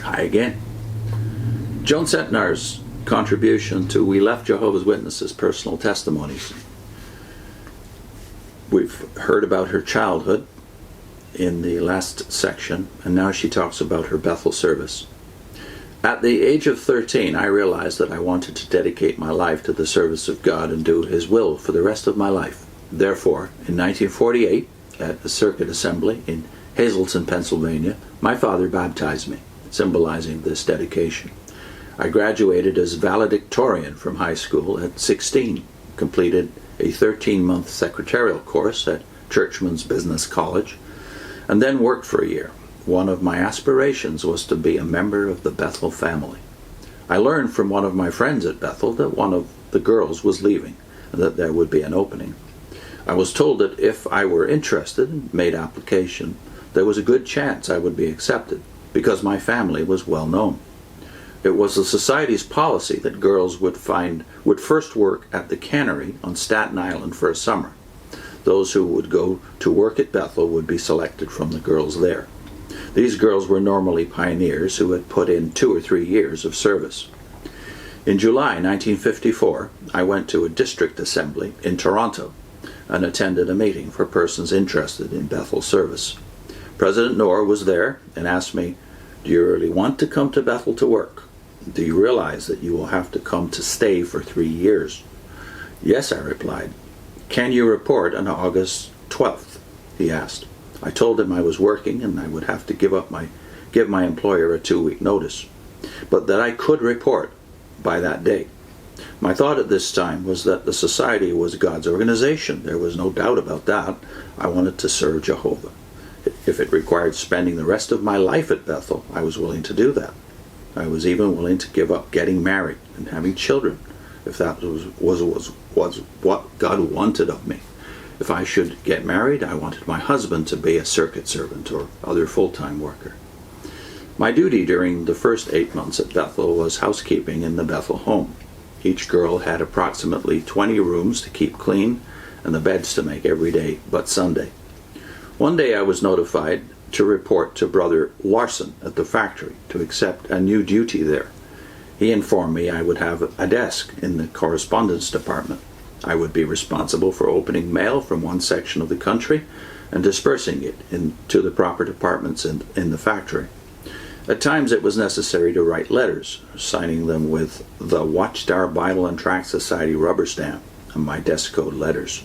Hi again. Joan Cetnar's contribution to We Left Jehovah's Witnesses Personal Testimonies. We've heard about her childhood in the last section, and now she talks about her Bethel service. At the age of 13, I realized that I wanted to dedicate my life to the service of God and do His will for the rest of my life. Therefore, in 1948, at a circuit assembly in Hazleton, Pennsylvania, my father baptized me, symbolizing this dedication. I graduated as valedictorian from high school at 16, completed a 13-month secretarial course at Churchman's Business College, and then worked for a year. One of my aspirations was to be a member of the Bethel family. I learned from one of my friends at Bethel that one of the girls was leaving and that there would be an opening. I was told that if I were interested and made application, there was a good chance I would be accepted because my family was well known. It was the society's policy that girls would first work at the cannery on Staten Island for a summer. Those who would go to work at Bethel would be selected from the girls there. These girls were normally pioneers who had put in 2 or 3 years of service. In July 1954, I went to a district assembly in Toronto and attended a meeting for persons interested in Bethel service. President Knorr was there and asked me, "Do you really want to come to Bethel to work? Do you realize that you will have to come to stay for 3 years?" "Yes," I replied. "Can you report on August 12th?" he asked. I told him I was working and I would have to give my employer a 2-week notice, but that I could report by that date. My thought at this time was that the society was God's organization. There was no doubt about that. I wanted to serve Jehovah. If it required spending the rest of my life at Bethel, I was willing to do that. I was even willing to give up getting married and having children, if that was what God wanted of me. If I should get married, I wanted my husband to be a circuit servant or other full-time worker. My duty during the first 8 months at Bethel was housekeeping in the Bethel home. Each girl had approximately 20 rooms to keep clean and the beds to make every day but Sunday. One day I was notified to report to Brother Larson at the factory to accept a new duty there. He informed me I would have a desk in the correspondence department. I would be responsible for opening mail from one section of the country and dispersing it into the proper departments in the factory. At times it was necessary to write letters, signing them with the Watchtower Bible and Tract Society rubber stamp and my desk code letters.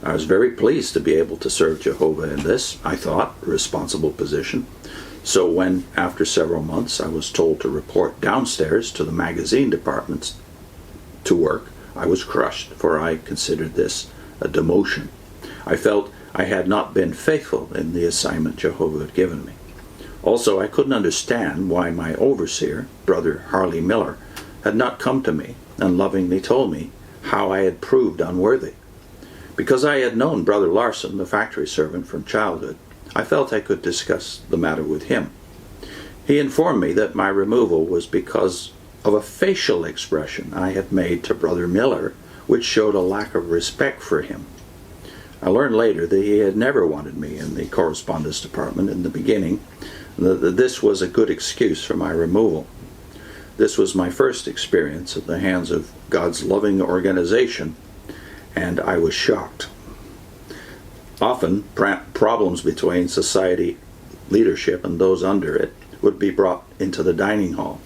I was very pleased to be able to serve Jehovah in this, I thought, responsible position. So when, after several months, I was told to report downstairs to the magazine departments to work, I was crushed, for I considered this a demotion. I felt I had not been faithful in the assignment Jehovah had given me. Also, I couldn't understand why my overseer, Brother Harley Miller, had not come to me and lovingly told me how I had proved unworthy. Because I had known Brother Larson, the factory servant, from childhood, I felt I could discuss the matter with him. He informed me that my removal was because of a facial expression I had made to Brother Miller, which showed a lack of respect for him. I learned later that he had never wanted me in the correspondence department in the beginning, and that this was a good excuse for my removal. This was my first experience at the hands of God's loving organization, and I was shocked. Often, problems between society leadership and those under it would be brought into the dining hall.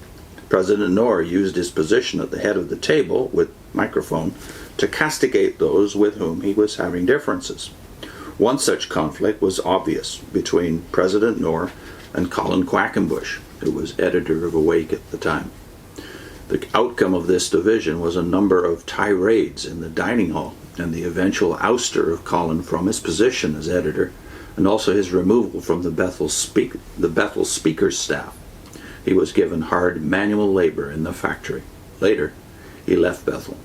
President Knorr used his position at the head of the table with microphone to castigate those with whom he was having differences. One such conflict was obvious between President Knorr and Colin Quackenbush, who was editor of Awake at the time. The outcome of this division was a number of tirades in the dining hall and the eventual ouster of Colin from his position as editor, and also his removal from the Bethel speaker's staff. He was given hard manual labor in the factory. Later, he left Bethel.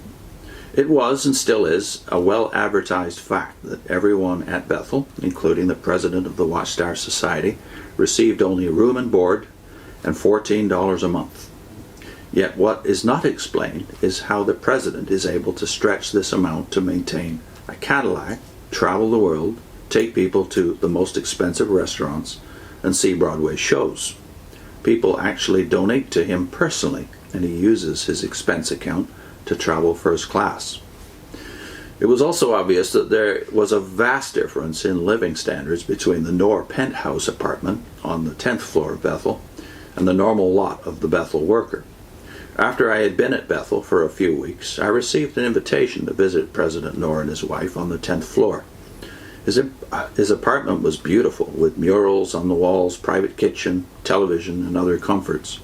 It was, and still is, a well-advertised fact that everyone at Bethel, including the president of the Watchtower Society, received only room and board and $14 a month. Yet what is not explained is how the president is able to stretch this amount to maintain a Cadillac, travel the world, take people to the most expensive restaurants, and see Broadway shows. People actually donate to him personally, and he uses his expense account to travel first class. It was also obvious that there was a vast difference in living standards between the Knorr penthouse apartment on the 10th floor of Bethel and the normal lot of the Bethel worker. After I had been at Bethel for a few weeks, I received an invitation to visit President Knorr and his wife on the 10th floor. His apartment was beautiful, with murals on the walls, private kitchen, television, and other comforts.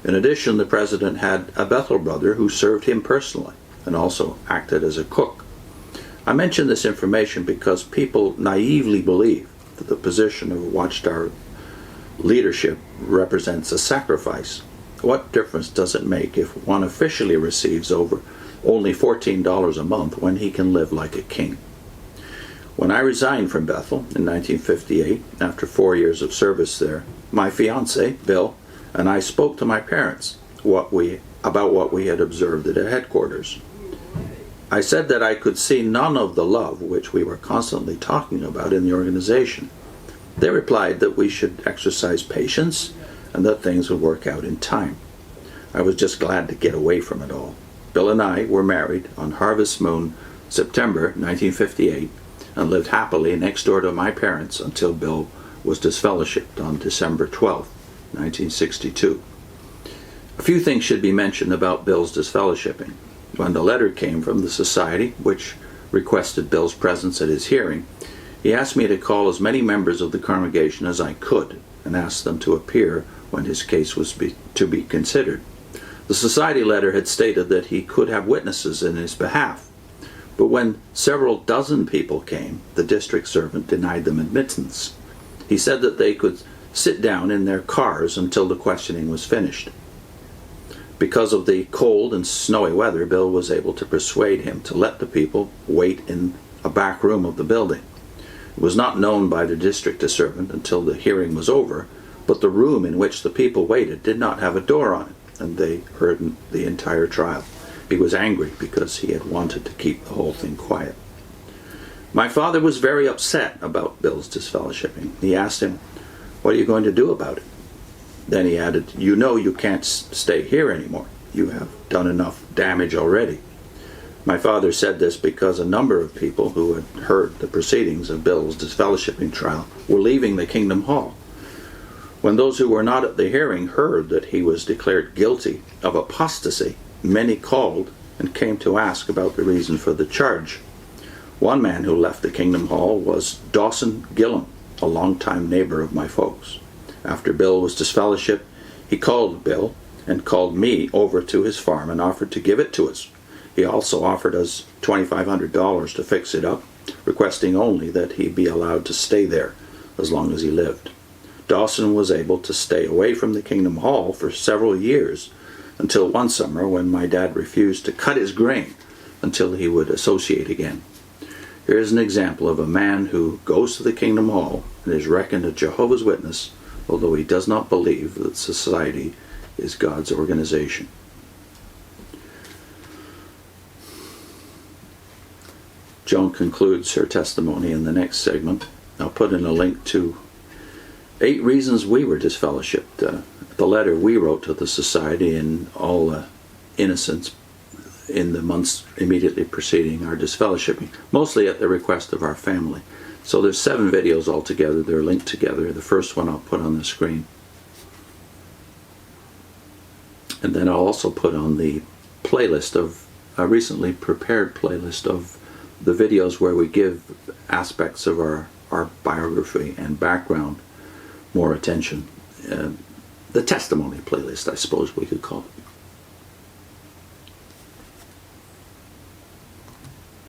In addition, the president had a Bethel brother who served him personally and also acted as a cook. I mention this information because people naively believe that the position of Watchtower leadership represents a sacrifice. What difference does it make if one officially receives only $14 a month when he can live like a king? When I resigned from Bethel in 1958, after 4 years of service there, my fiancé, Bill, and I spoke to my parents about what we had observed at headquarters. I said that I could see none of the love which we were constantly talking about in the organization. They replied that we should exercise patience and that things would work out in time. I was just glad to get away from it all. Bill and I were married on Harvest Moon, September 1958, and lived happily next door to my parents until Bill was disfellowshipped on December 12, 1962. A few things should be mentioned about Bill's disfellowshipping. When the letter came from the society, which requested Bill's presence at his hearing, he asked me to call as many members of the congregation as I could and asked them to appear when his case was to be considered. The society letter had stated that he could have witnesses in his behalf, but when several dozen people came, the district servant denied them admittance. He said that they could sit down in their cars until the questioning was finished. Because of the cold and snowy weather, Bill was able to persuade him to let the people wait in a back room of the building. It was not known by the district servant until the hearing was over, but the room in which the people waited did not have a door on it, and they heard the entire trial. He was angry because he had wanted to keep the whole thing quiet. My father was very upset about Bill's disfellowshipping. He asked him, "What are you going to do about it?" Then he added, "You know you can't stay here anymore. You have done enough damage already." My father said this because a number of people who had heard the proceedings of Bill's disfellowshipping trial were leaving the Kingdom Hall. When those who were not at the hearing heard that he was declared guilty of apostasy, many called and came to ask about the reason for the charge. One man who left the Kingdom Hall was Dawson Gillum, a longtime neighbor of my folks. After Bill was disfellowshipped, he called Bill and called me over to his farm and offered to give it to us. He also offered us $2,500 to fix it up, requesting only that he be allowed to stay there as long as he lived. Dawson was able to stay away from the Kingdom Hall for several years, until one summer when my dad refused to cut his grain until he would associate again. Here is an example of a man who goes to the Kingdom Hall and is reckoned a Jehovah's Witness, although he does not believe that society is God's organization. Joan concludes her testimony in the next segment. I'll put in a link to 8 reasons we were disfellowshipped, the letter we wrote to the society in all innocence in the months immediately preceding our disfellowshipping, mostly at the request of our family. So there's 7 videos altogether. They're linked together. The first one I'll put on the screen. And then I'll also put on the playlist of a recently prepared playlist of the videos where we give aspects of our biography and background more attention. The testimony playlist, I suppose we could call it.